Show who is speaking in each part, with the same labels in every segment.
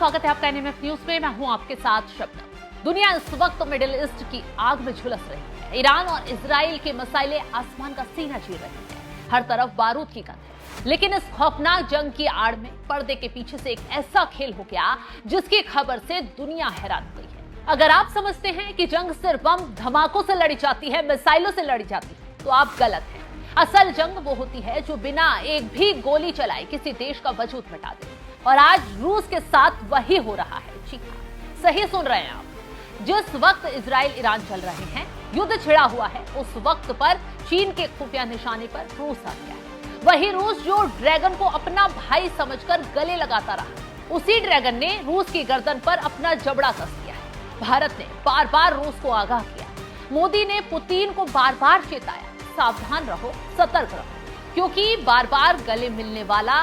Speaker 1: स्वागत है आपका एनएमएफ न्यूज में। मैं हूं आपके साथ शबनम। दुनिया इस वक्त मिडिल ईस्ट की आग में झुलस रही है। ईरान और इजराइल के मसाइले आसमान का सीना चीर रहे हैं। हर तरफ बारूद की गंध है। लेकिन इस खौफनाक जंग की आड़ में पर्दे के पीछे से एक ऐसा खेल हो गया जिसकी खबर से दुनिया हैरान हुई है। अगर आप समझते हैं कि जंग सिर्फ बम धमाकों से लड़ी जाती है, मिसाइलों से लड़ी जाती है, तो आप गलत हैं। असल जंग वो होती है जो बिना एक भी गोली चलाए किसी देश का वजूद मिटा दे। और आज रूस के साथ वही हो रहा है। जी हाँ, सही सुन रहे हैं आप। जिस वक्त इजराइल ईरान चल रहे हैं, युद्ध छिड़ा हुआ है, उस वक्त पर चीन के खुफिया निशाने पर रूस आ गया है। वही रूस जो ड्रैगन को अपना भाई समझकर गले लगाता रहा, उसी ड्रैगन ने रूस की गर्दन पर अपना जबड़ा कस दिया है। भारत ने बार बार रूस को आगाह किया। मोदी ने पुतिन को बार बार चेताया, सावधान रहो, सतर्क रहो, क्योंकि बार बार गले मिलने वाला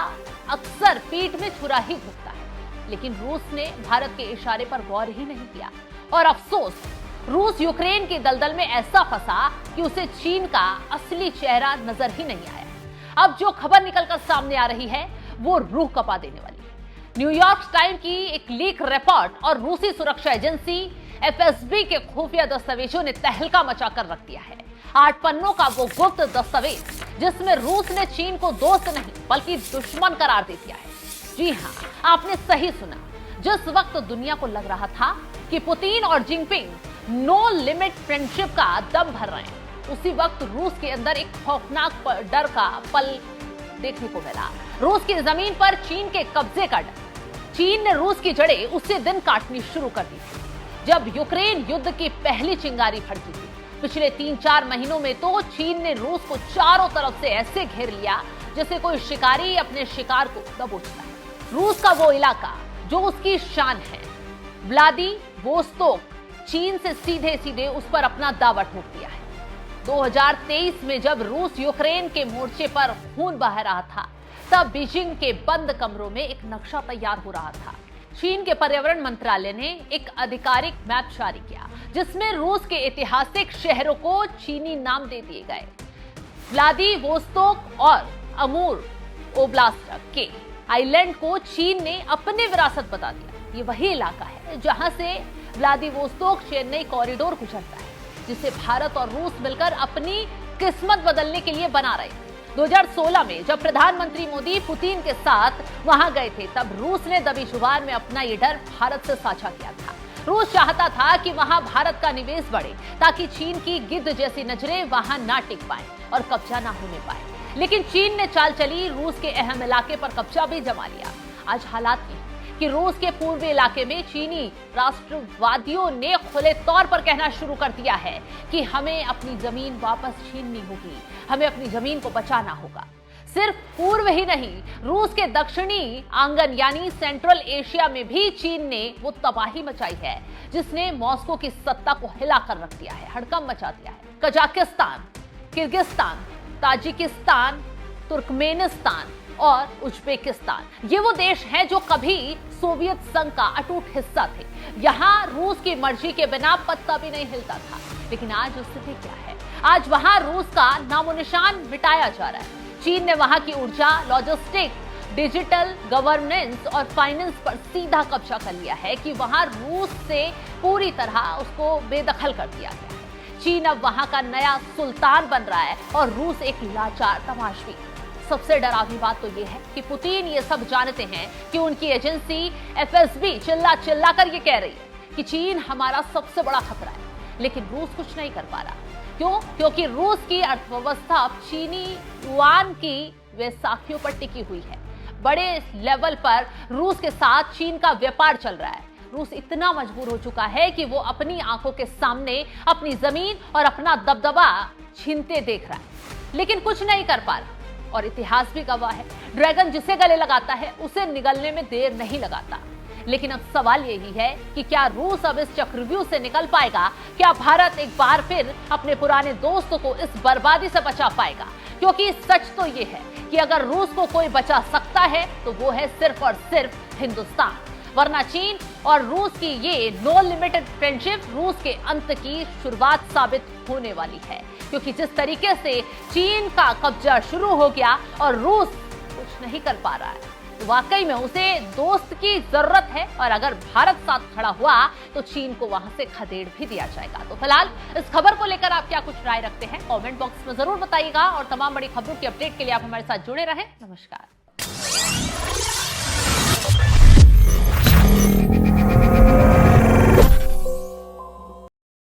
Speaker 1: अक्सर पीठ में छुरा ही घुसता है। लेकिन रूस ने भारत के इशारे पर गौर ही नहीं किया। और अफसोस, रूस यूक्रेन के दलदल में ऐसा फंसा कि उसे चीन का असली चेहरा नजर ही नहीं आया। अब जो खबर निकलकर सामने आ रही है वो रूह कपा देने वाली है। न्यूयॉर्क टाइम्स की एक लीक रिपोर्ट और रूसी सुरक्षा एजेंसी एफएसबी के खुफिया दस्तावेजों ने तहलका मचाकर रख दिया है। 8 पन्नों का वो गुप्त दस्तावेज जिसमें रूस ने चीन को दोस्त नहीं बल्कि दुश्मन करार दे दिया है। जी हां, आपने सही सुना। जिस वक्त दुनिया को लग रहा था कि पुतिन और जिनपिंग नो लिमिट फ्रेंडशिप का दम भर रहे हैं, उसी वक्त रूस के अंदर एक खौफनाक डर का पल देखने को मिला। रूस की जमीन पर चीन के कब्जे का डर। चीन ने रूस की जड़ें उसी दिन काटनी शुरू कर दी थी जब यूक्रेन युद्ध की पहली चिंगारी भड़की थी। पिछले 3-4 महीनों में तो चीन ने रूस को चारों तरफ से ऐसे घेर लिया जैसे कोई शिकारी अपने शिकार को दबोचता है। रूस का वो इलाका जो उसकी शान है, व्लादिवोस्तोक, चीन से सीधे सीधे उस पर अपना दावा ठोक दिया है। 2023 में जब रूस यूक्रेन के मोर्चे पर खून बहा रहा था, तब बीजिंग के बंद कमरों में एक नक्शा तैयार हो रहा था। चीन के पर्यावरण मंत्रालय ने एक आधिकारिक मैप जारी किया जिसमें रूस के ऐतिहासिक शहरों को चीनी नाम दे दिए गए। व्लादिवोस्तोक और अमूर ओब्लास्ट के आइलैंड को चीन ने अपने विरासत बता दिया। ये वही इलाका है जहां से व्लादिवोस्तोक चेन्नई कॉरिडोर गुजरता है, जिसे भारत और रूस मिलकर अपनी किस्मत बदलने के लिए बना रहे थे। 2016 में जब प्रधानमंत्री मोदी पुतिन के साथ वहां गए थे, तब रूस ने दबी जुबान में अपना ये डर भारत से साझा किया था। रूस चाहता था कि वहां भारत का निवेश बढ़े ताकि चीन की गिद्ध जैसी नजरें वहां ना टिक पाए और कब्जा ना होने पाए। लेकिन चीन ने चाल चली, रूस के अहम इलाके पर कब्जा भी जमा लिया। आज हालात ये कि रूस के पूर्वी इलाके में चीनी राष्ट्रवादियों ने खुले तौर पर कहना शुरू कर दिया है कि हमें अपनी जमीन वापस छीननी होगी, हमें अपनी जमीन को बचाना होगा। सिर्फ पूर्व ही नहीं, रूस के दक्षिणी आंगन यानी सेंट्रल एशिया में भी चीन ने वो तबाही मचाई है जिसने मॉस्को की सत्ता को हिलाकर रख दिया है, हड़कंप मचा दिया है। कजाकिस्तान, किर्गिस्तान, ताजिकिस्तान, तुर्कमेनिस्तान और उज्बेकिस्तान, ये वो देश हैं जो कभी सोवियत संघ का अटूट हिस्सा थे। यहाँ रूस की मर्जी के बिना पत्ता भी नहीं हिलता था। लेकिन आज स्थिति क्या है? आज वहां रूस का नामो निशान मिटाया जा रहा है। चीन ने वहां की ऊर्जा, लॉजिस्टिक, डिजिटल गवर्नेंस और फाइनेंस पर सीधा कब्जा कर लिया है कि वहां रूस से पूरी तरह उसको बेदखल कर दिया गया है। चीन अब वहां का नया सुल्तान बन रहा है और रूस एक लाचार तमाशबी। सबसे डरावनी बात तो यह है कि पुतिन ये सब जानते हैं कि उनकी एजेंसी एफएसबी चिल्ला चिल्ला कर ये कह रही है कि चीन हमारा सबसे बड़ा खतरा है, लेकिन रूस कुछ नहीं कर पा रहा। क्यों? क्योंकि रूस की अर्थव्यवस्था अब चीनी युआन की वैसाखियों पर टिकी हुई है। बड़े लेवल पर रूस के साथ चीन का व्यापार चल रहा है। रूस इतना मजबूर हो चुका है कि वो अपनी आंखों के सामने अपनी जमीन और अपना दबदबा छीनते देख रहा है, लेकिन कुछ नहीं कर पा रहा। और इतिहास भी गवाह है, ड्रैगन जिसे गले लगाता है उसे निगलने में देर नहीं लगाता। लेकिन अब सवाल यही है कि क्या रूस अब इस चक्रव्यूह से निकल पाएगा? क्या भारत एक बार फिर अपने पुराने दोस्त को इस बर्बादी से बचा पाएगा? क्योंकि सच तो ये है कि अगर रूस को कोई बचा सकता है तो वो है सिर्फ और सिर्फ हिंदुस्तान, वरना चीन और रूस की ये नो लिमिटेड फ्रेंडशिप रूस के अंत की शुरुआत साबित होने वाली है। क्योंकि जिस तरीके से चीन का कब्जा शुरू हो गया और रूस कुछ नहीं कर पा रहा है, तो वाकई में उसे दोस्त की जरूरत है और अगर भारत साथ खड़ा हुआ तो चीन को वहां से खदेड़ भी दिया जाएगा। तो फिलहाल इस खबर को लेकर आप क्या कुछ राय रखते हैं कमेंट बॉक्स में जरूर बताइएगा और तमाम बड़ी खबरों की अपडेट के लिए आप हमारे साथ जुड़े रहें। नमस्कार।